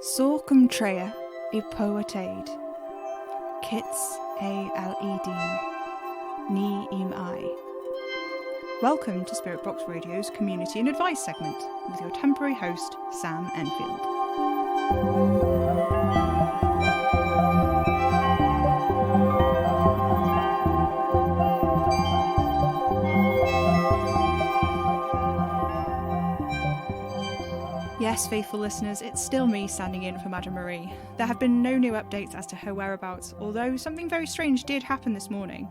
Sorcum trea I poetade, kits a al-edin, ni im I. Welcome to Spirit Box Radio's Community and Advice segment with your temporary host, Sam Enfield. Yes, faithful listeners, it's still me standing in for Madame Marie. There have been no new updates as to her whereabouts, although something very strange did happen this morning.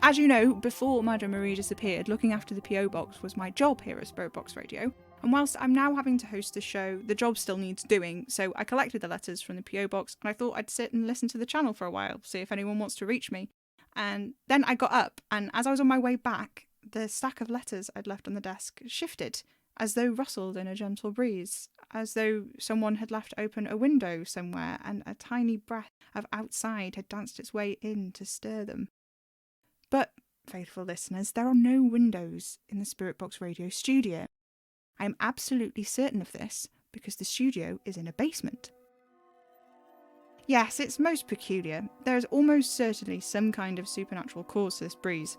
As you know, before Madame Marie disappeared, looking after the PO box was my job here at Spirit Box Radio, and whilst I'm now having to host the show, the job still needs doing, so I collected the letters from the PO box and I thought I'd sit and listen to the channel for a while, see if anyone wants to reach me. And then I got up, and as I was on my way back, the stack of letters I'd left on the desk shifted, as though rustled in a gentle breeze, as though someone had left open a window somewhere and a tiny breath of outside had danced its way in to stir them. But, faithful listeners, there are no windows in the Spirit Box Radio studio. I am absolutely certain of this because the studio is in a basement. Yes, it's most peculiar. There is almost certainly some kind of supernatural cause to this breeze.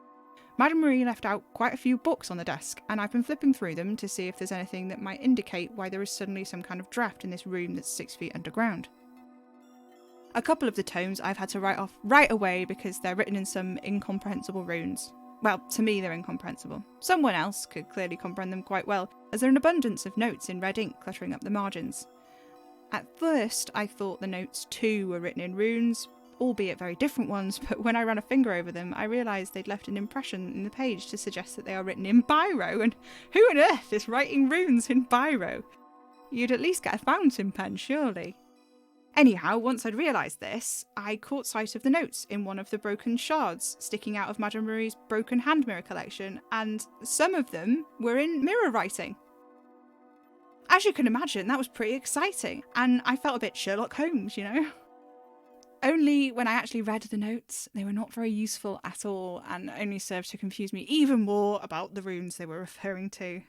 Madame Marie left out quite a few books on the desk, and I've been flipping through them to see if there's anything that might indicate why there is suddenly some kind of draft in this room that's 6 feet underground. A couple of the tomes I've had to write off right away because they're written in some incomprehensible runes. Well, to me they're incomprehensible. Someone else could clearly comprehend them quite well, as there are an abundance of notes in red ink cluttering up the margins. At first I thought the notes too were written in runes, albeit very different ones, but when I ran a finger over them I realised they'd left an impression in the page to suggest that they are written in biro, and who on earth is writing runes in biro? You'd at least get a fountain pen, surely. Anyhow, once I'd realised this, I caught sight of the notes in one of the broken shards sticking out of Madame Marie's broken hand mirror collection, and some of them were in mirror writing. As you can imagine, that was pretty exciting, and I felt a bit Sherlock Holmes, you know? Only when I actually read the notes, they were not very useful at all, and only served to confuse me even more about the runes they were referring to.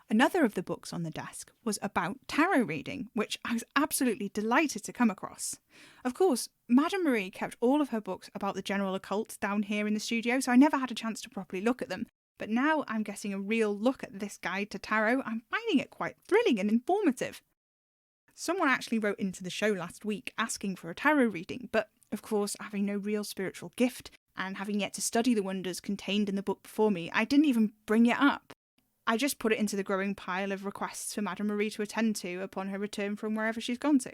Another of the books on the desk was about tarot reading, which I was absolutely delighted to come across. Of course, Madame Marie kept all of her books about the general occult down here in the studio, so I never had a chance to properly look at them. But now I'm getting a real look at this guide to tarot. I'm finding it quite thrilling and informative. Someone actually wrote into the show last week asking for a tarot reading, but of course, having no real spiritual gift and having yet to study the wonders contained in the book before me, I didn't even bring it up. I just put it into the growing pile of requests for Madame Marie to attend to upon her return from wherever she's gone to.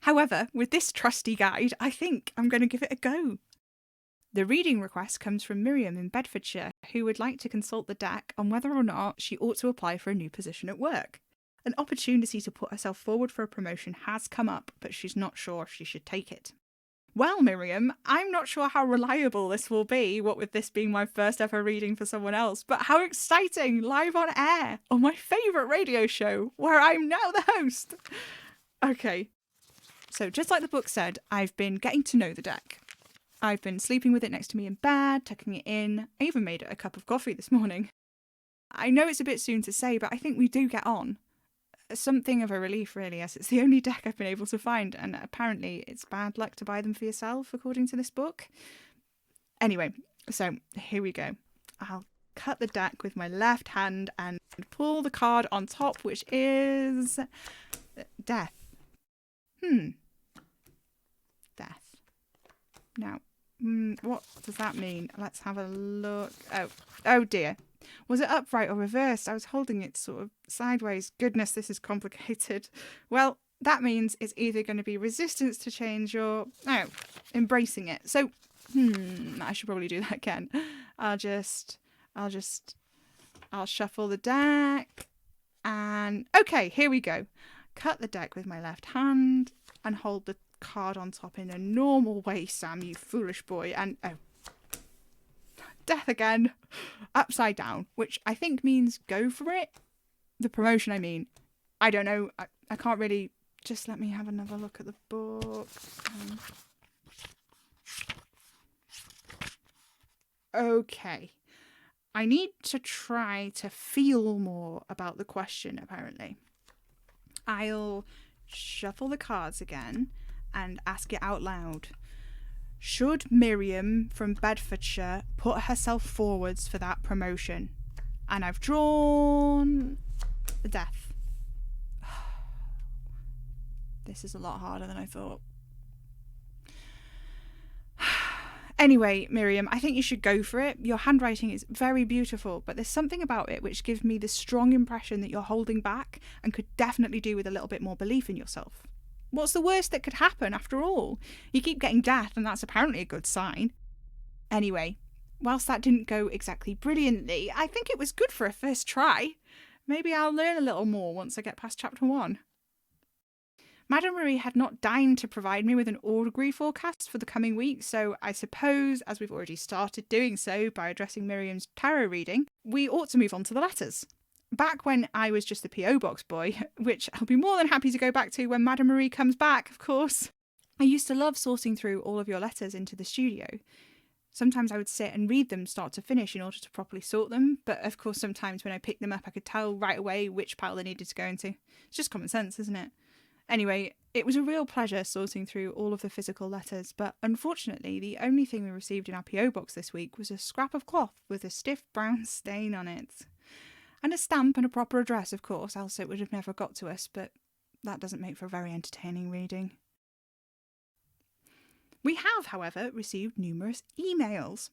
However, with this trusty guide, I think I'm going to give it a go. The reading request comes from Miriam in Bedfordshire, who would like to consult the deck on whether or not she ought to apply for a new position at work. An opportunity to put herself forward for a promotion has come up, but she's not sure if she should take it. Well, Miriam, I'm not sure how reliable this will be, what with this being my first ever reading for someone else, but how exciting, live on air, on my favourite radio show, where I'm now the host. Okay, so just like the book said, I've been getting to know the deck. I've been sleeping with it next to me in bed, tucking it in. I even made it a cup of coffee this morning. I know it's a bit soon to say, but I think we do get on. Something of a relief, really, as it's the only deck I've been able to find, and apparently it's bad luck to buy them for yourself, according to this book. Anyway, so here we go. I'll cut the deck with my left hand and pull the card on top, which is death. Death. Now, what does that mean? Let's have a look. Oh dear. Was it upright or reversed? I was holding it sort of sideways. Goodness, this is complicated. Well, that means it's either going to be resistance to change or embracing it. So, I should probably do that again. I'll shuffle the deck. And okay, here we go. Cut the deck with my left hand and hold the card on top in a normal way, Sam, you foolish boy. And death again, upside down, which I think means go for it. The promotion, I mean. I don't know. I can't really. Just let me have another look at the book. Okay. I need to try to feel more about the question, apparently. I'll shuffle the cards again, and ask it out loud. Should Miriam from Bedfordshire put herself forwards for that promotion? And I've drawn the death. This is a lot harder than I thought. Anyway, Miriam, I think you should go for it. Your handwriting is very beautiful, but there's something about it which gives me the strong impression that you're holding back and could definitely do with a little bit more belief in yourself. What's the worst that could happen, after all? You keep getting death, and that's apparently a good sign. Anyway, whilst that didn't go exactly brilliantly, I think it was good for a first try. Maybe I'll learn a little more once I get past chapter 1. Madame Marie had not deigned to provide me with an augury forecast for the coming week, so I suppose, as we've already started doing so by addressing Miriam's tarot reading, we ought to move on to the letters. Back when I was just the P.O. Box boy, which I'll be more than happy to go back to when Madame Marie comes back, of course, I used to love sorting through all of your letters into the studio. Sometimes I would sit and read them start to finish in order to properly sort them, but of course sometimes when I picked them up I could tell right away which pile they needed to go into. It's just common sense, isn't it? Anyway, it was a real pleasure sorting through all of the physical letters, but unfortunately the only thing we received in our P.O. box this week was a scrap of cloth with a stiff brown stain on it. And a stamp and a proper address, of course, else it would have never got to us, but that doesn't make for a very entertaining reading. We have, however, received numerous emails.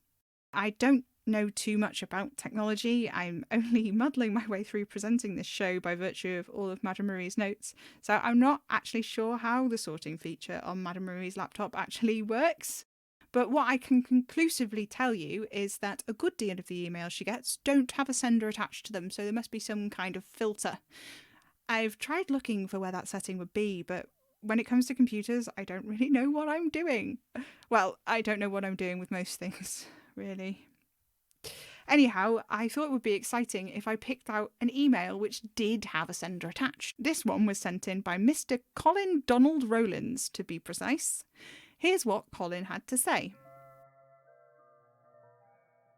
I don't know too much about technology. I'm only muddling my way through presenting this show by virtue of all of Madame Marie's notes, so I'm not actually sure how the sorting feature on Madame Marie's laptop actually works. But what I can conclusively tell you is that a good deal of the emails she gets don't have a sender attached to them, so there must be some kind of filter. I've tried looking for where that setting would be, but when it comes to computers, I don't really know what I'm doing. Well, I don't know what I'm doing with most things, really. Anyhow, I thought it would be exciting if I picked out an email which did have a sender attached. This one was sent in by Mr. Colin Donald Rowlands, to be precise. Here's what Colin had to say.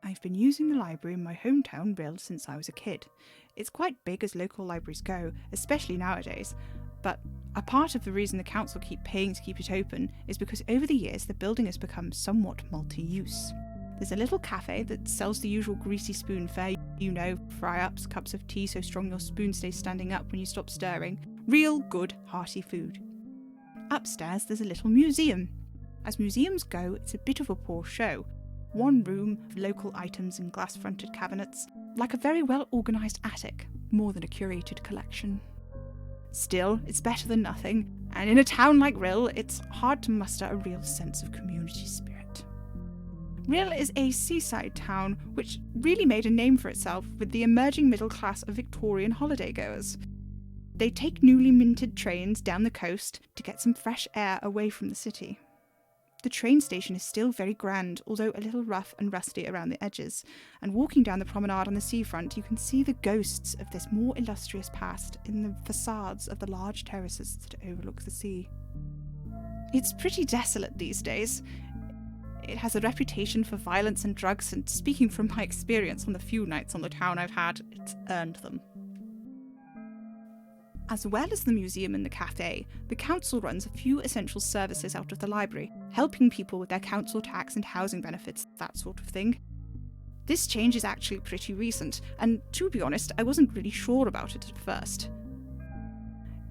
I've been using the library in my hometown Rill since I was a kid. It's quite big as local libraries go, especially nowadays, but a part of the reason the council keep paying to keep it open is because over the years the building has become somewhat multi-use. There's a little cafe that sells the usual greasy spoon fare, you know, fry-ups, cups of tea so strong your spoon stays standing up when you stop stirring. Real good, hearty food. Upstairs there's a little museum. As museums go, it's a bit of a poor show. One room of local items in glass-fronted cabinets, like a very well-organised attic, more than a curated collection. Still, it's better than nothing, and in a town like Rill, it's hard to muster a real sense of community spirit. Rill is a seaside town which really made a name for itself with the emerging middle class of Victorian holidaygoers. They take newly minted trains down the coast to get some fresh air away from the city. The train station is still very grand, although a little rough and rusty around the edges, and walking down the promenade on the seafront you can see the ghosts of this more illustrious past in the facades of the large terraces that overlook the sea. It's pretty desolate these days. It has a reputation for violence and drugs, and speaking from my experience on the few nights on the town I've had, it's earned them. As well as the museum and the cafe, the council runs a few essential services out of the library, helping people with their council tax and housing benefits, that sort of thing. This change is actually pretty recent, and to be honest, I wasn't really sure about it at first.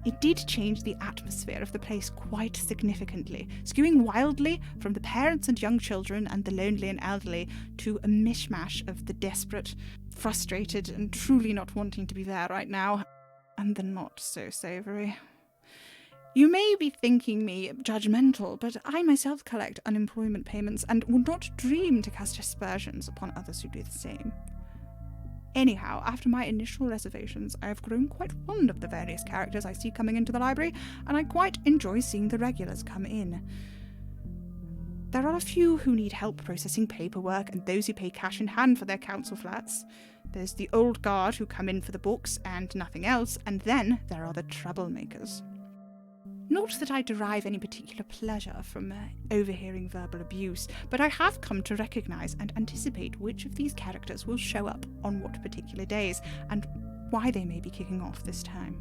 It did change the atmosphere of the place quite significantly, skewing wildly from the parents and young children and the lonely and elderly to a mishmash of the desperate, frustrated, and truly not wanting to be there right now, and the not so savoury. You may be thinking me judgmental, but I myself collect unemployment payments and would not dream to cast aspersions upon others who do the same. Anyhow, after my initial reservations, I have grown quite fond of the various characters I see coming into the library, and I quite enjoy seeing the regulars come in. There are a few who need help processing paperwork, and those who pay cash in hand for their council flats. There's the old guard who come in for the books and nothing else, and then there are the troublemakers. Not that I derive any particular pleasure from overhearing verbal abuse, but I have come to recognise and anticipate which of these characters will show up on what particular days, and why they may be kicking off this time.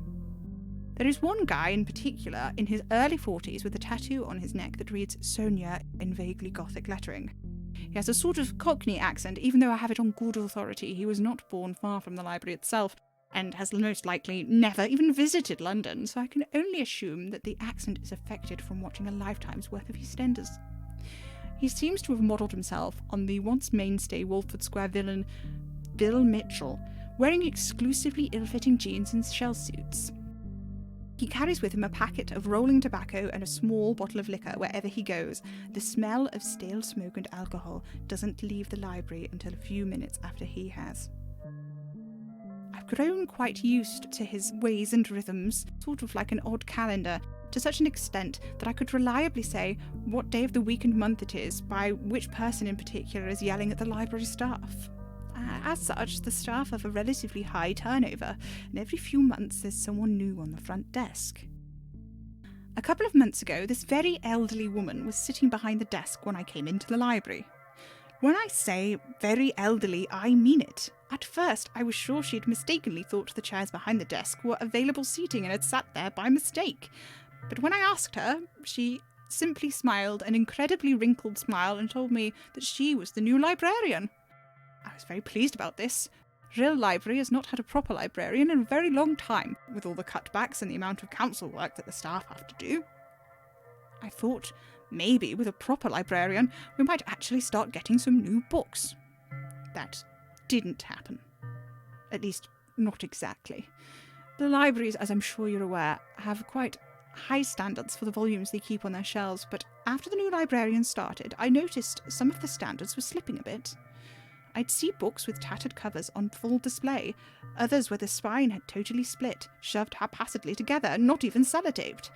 There is one guy in particular in his early 40s with a tattoo on his neck that reads Sonia in vaguely gothic lettering. He has a sort of Cockney accent, even though I have it on good authority. He was not born far from the library itself, and has most likely never even visited London, so I can only assume that the accent is affected from watching a lifetime's worth of EastEnders. He seems to have modelled himself on the once mainstay Walford Square villain Bill Mitchell, wearing exclusively ill-fitting jeans and shell suits. He carries with him a packet of rolling tobacco and a small bottle of liquor wherever he goes. The smell of stale smoke and alcohol doesn't leave the library until a few minutes after he has. I've grown quite used to his ways and rhythms, sort of like an odd calendar, to such an extent that I could reliably say what day of the week and month it is by which person in particular is yelling at the library staff. As such, the staff have a relatively high turnover, and every few months there's someone new on the front desk. A couple of months ago, this very elderly woman was sitting behind the desk when I came into the library. When I say very elderly, I mean it. At first, I was sure she'd mistakenly thought the chairs behind the desk were available seating and had sat there by mistake. But when I asked her, she simply smiled an incredibly wrinkled smile and told me that she was the new librarian. I was very pleased about this. Rill Library has not had a proper librarian in a very long time, with all the cutbacks and the amount of council work that the staff have to do. I thought maybe with a proper librarian we might actually start getting some new books. That didn't happen. At least, not exactly. The libraries, as I'm sure you're aware, have quite high standards for the volumes they keep on their shelves, but after the new librarian started, I noticed some of the standards were slipping a bit. I'd see books with tattered covers on full display, others where the spine had totally split, shoved haphazardly together, not even sellotaped.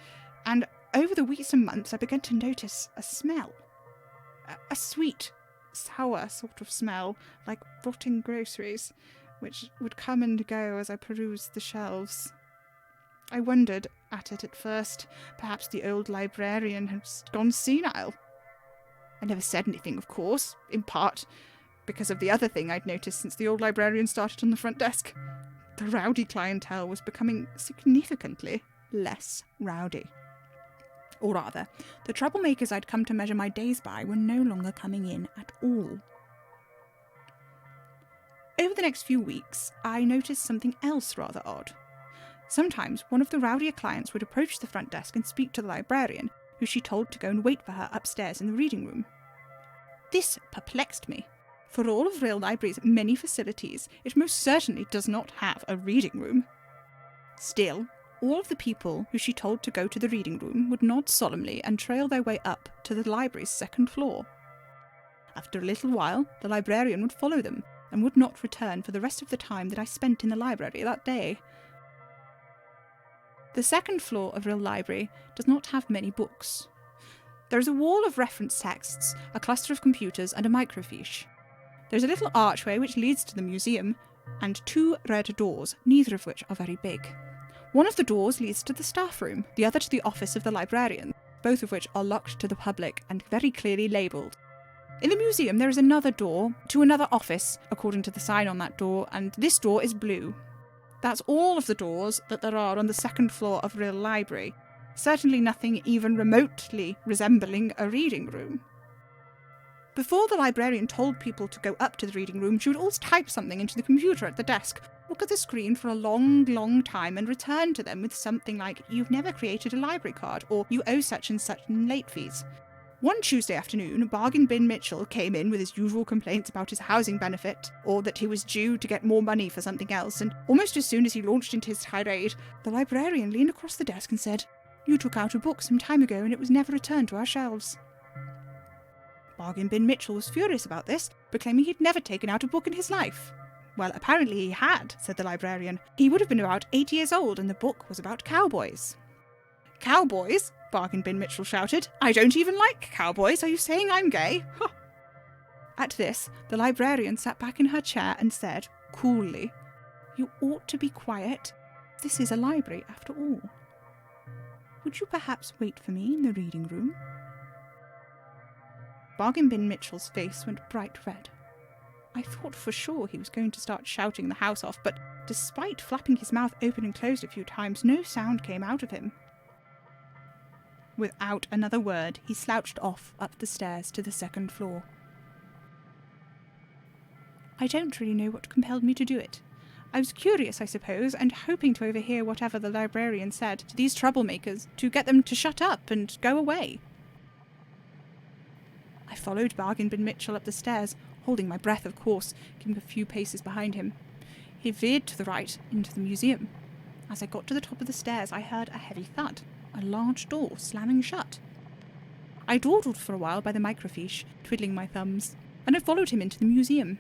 And over the weeks and months I began to notice a smell. A sweet, sour sort of smell, like rotting groceries, which would come and go as I perused the shelves. I wondered at it at first. Perhaps the old librarian had gone senile. I never said anything, of course, in part because of the other thing I'd noticed since the old librarian started on the front desk. The rowdy clientele was becoming significantly less rowdy. Or rather, the troublemakers I'd come to measure my days by were no longer coming in at all. Over the next few weeks, I noticed something else rather odd. Sometimes one of the rowdier clients would approach the front desk and speak to the librarian, who she told to go and wait for her upstairs in the reading room. This perplexed me. For all of Rill Library's many facilities, it most certainly does not have a reading room. Still, all of the people who she told to go to the reading room would nod solemnly and trail their way up to the library's second floor. After a little while, the librarian would follow them, and would not return for the rest of the time that I spent in the library that day. The second floor of Rill Library does not have many books. There is a wall of reference texts, a cluster of computers, and a microfiche. There's a little archway which leads to the museum, and 2 red doors, neither of which are very big. One of the doors leads to the staff room, the other to the office of the librarian, both of which are locked to the public and very clearly labelled. In the museum there is another door to another office, according to the sign on that door, and this door is blue. That's all of the doors that there are on the second floor of Rill Library. Certainly nothing even remotely resembling a reading room. Before the librarian told people to go up to the reading room, she would always type something into the computer at the desk, look at the screen for a long, long time and return to them with something like, "You've never created a library card," or "You owe such and such in late fees." One Tuesday afternoon, Bargain Bin Mitchell came in with his usual complaints about his housing benefit, or that he was due to get more money for something else, and almost as soon as he launched into his tirade, the librarian leaned across the desk and said, "You took out a book some time ago and it was never returned to our shelves." Bargain Bin Mitchell was furious about this, proclaiming he'd never taken out a book in his life. Well, apparently he had, said the librarian. He would have been about 8 years old and the book was about cowboys. "Cowboys?" Bargain Bin Mitchell shouted. "I don't even like cowboys. Are you saying I'm gay?" Huh. At this, the librarian sat back in her chair and said, coolly, "You ought to be quiet. This is a library, after all. Would you perhaps wait for me in the reading room?" Bargain Bin Mitchell's face went bright red. I thought for sure he was going to start shouting the house off, but Despite flapping his mouth open and closed a few times, no sound came out of him. Without another word, he slouched off up the stairs to the second floor. I don't really know what compelled me to do it. I was curious, I suppose, and hoping to overhear whatever the librarian said to these troublemakers to get them to shut up and go away. I followed Bargain Bin Mitchell up the stairs, holding my breath, of course, keeping a few paces behind him. He veered to the right, into the museum. As I got to the top of the stairs, I heard a heavy thud, a large door slamming shut. I dawdled for a while by the microfiche, twiddling my thumbs, and I followed him into the museum.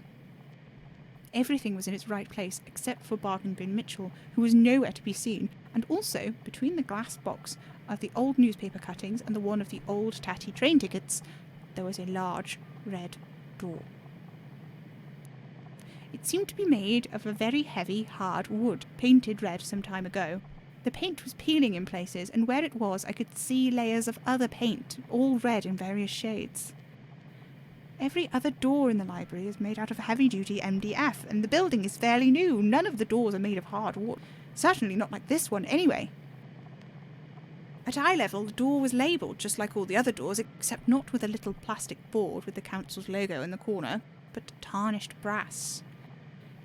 Everything was in its right place, except for Bargain Bin Mitchell, who was nowhere to be seen, and also, between the glass box of the old newspaper cuttings and the one of the old tatty train tickets, there was a large red door. It seemed to be made of a very heavy, hard wood, painted red some time ago. The paint was peeling in places, and where it was I could see layers of other paint, all red in various shades. Every other door in the library is made out of heavy-duty MDF, and the building is fairly new. None of the doors are made of hard wood. Certainly not like this one, anyway. At eye level, the door was labelled just like all the other doors, except not with a little plastic board with the council's logo in the corner, but tarnished brass.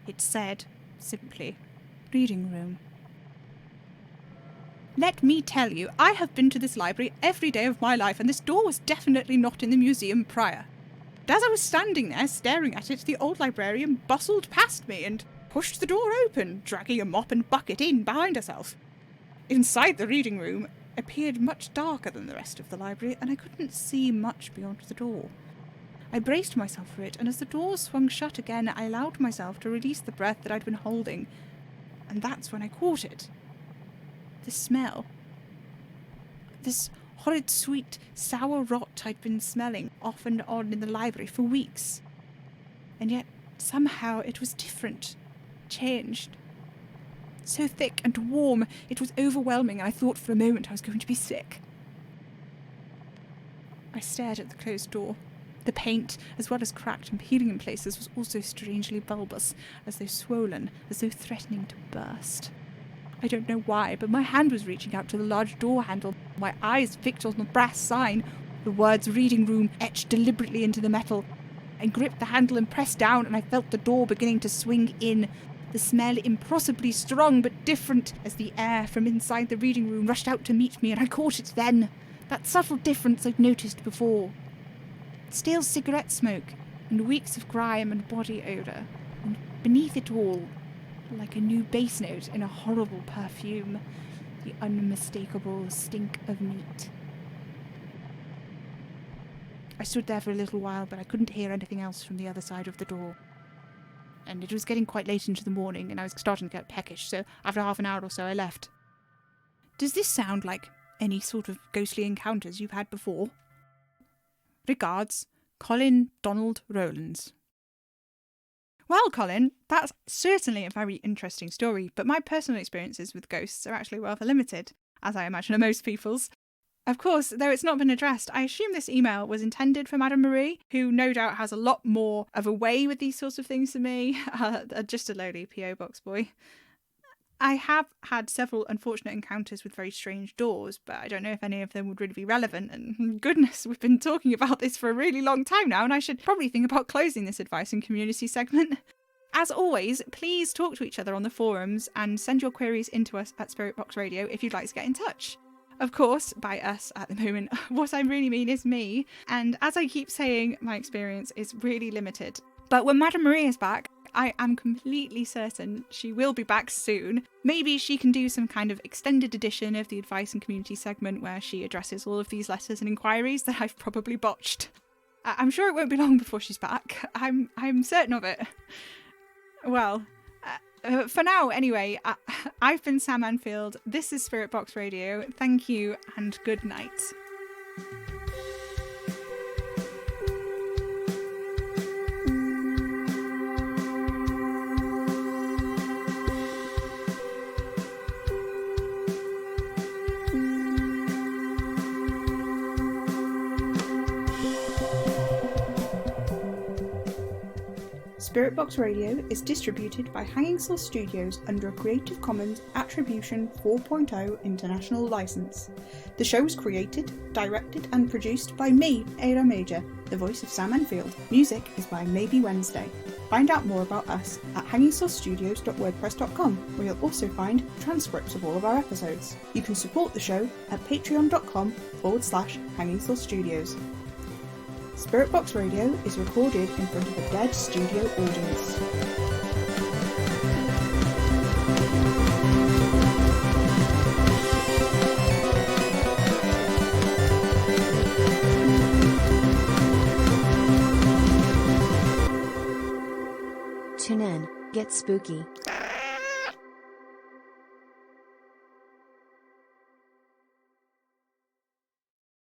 It said, simply, Reading Room. Let me tell you, I have been to this library every day of my life, and this door was definitely not in the museum prior. And as I was standing there staring at it, the old librarian bustled past me and pushed the door open, dragging a mop and bucket in behind herself. Inside the reading room appeared much darker than the rest of the library, and I couldn't see much beyond the door. I braced myself for it, and as the door swung shut again, I allowed myself to release the breath that I'd been holding, and that's when I caught it. The smell. This horrid, sweet, sour rot I'd been smelling off and on in the library for weeks. And yet, somehow, it was different, changed. So thick and warm, it was overwhelming, and I thought for a moment I was going to be sick. I stared at the closed door. The paint, as well as cracked and peeling in places, was also strangely bulbous, as though swollen, as though threatening to burst. I don't know why, but my hand was reaching out to the large door handle, my eyes fixed on the brass sign, the words Reading Room etched deliberately into the metal. I gripped the handle and pressed down, and I felt the door beginning to swing in, the smell impossibly strong but different, as the air from inside the reading room rushed out to meet me, and I caught it then, that subtle difference I'd noticed before. Stale cigarette smoke, and weeks of grime and body odour, and beneath it all, like a new bass note in a horrible perfume, the unmistakable stink of meat. I stood there for a little while, but I couldn't hear anything else from the other side of the door. And it was getting quite late into the morning, and I was starting to get peckish, so after half an hour or so I left. Does this sound like any sort of ghostly encounters you've had before? Regards, Colin Donald Rowlands. Well, Colin, that's certainly a very interesting story, but my personal experiences with ghosts are actually rather limited, as I imagine are most people's. Of course, though it's not been addressed, I assume this email was intended for Madame Marie, who no doubt has a lot more of a way with these sorts of things than me, just a lowly P.O. box boy. I have had several unfortunate encounters with very strange doors, but I don't know if any of them would really be relevant, and goodness, we've been talking about this for a really long time now, and I should probably think about closing this advice and community segment. As always, please talk to each other on the forums and send your queries into us at Spirit Box Radio if you'd like to get in touch. Of course, by us at the moment, what I really mean is me, and as I keep saying, my experience is really limited. But when Madame Marie is back, I am completely certain she will be back soon. Maybe she can do some kind of extended edition of the advice and community segment where she addresses all of these letters and inquiries that I've probably botched. I'm sure it won't be long before she's back. I'm certain of it. Well, for now, anyway, I've been Sam Anfield. This is Spirit Box Radio. Thank you and good night. Spirit Box Radio is distributed by Hanging Soul Studios under a Creative Commons Attribution 4.0 international license. The show was created, directed and produced by me, Ada Major, the voice of Sam Enfield. Music is by Maybe Wednesday. Find out more about us at hangingsoulstudios.wordpress.com, where you'll also find transcripts of all of our episodes. You can support the show at patreon.com/Hanging Soul Studios. Spirit Box Radio is recorded in front of a dead studio audience. Tune in, get spooky.